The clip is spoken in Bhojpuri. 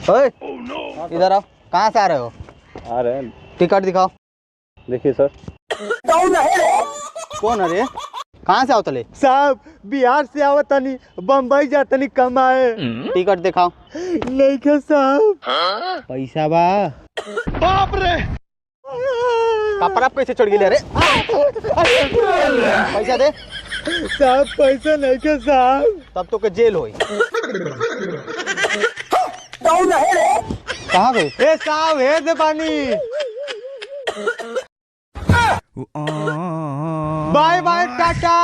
ओए इधर आओ। कहाँ से आ रहे हो? आ रहे हैं। टिकट दिखाओ। देखिए सर। कौन है रे? कहाँ से आओ तले? साहब बिहार से आवत तनी, बम्बई जातनी कमाए। टिकट दिखाओ। नहीं क्या साहब? पैसा बा? बाप रे। कपड़ा कैसे चढ़ गई रे? पैसा दे। साहब पैसा नहीं क्या साहब? तब तो के जेल होई। कहाँ गए? ए साहब हे दे पानी। Bye bye Tata.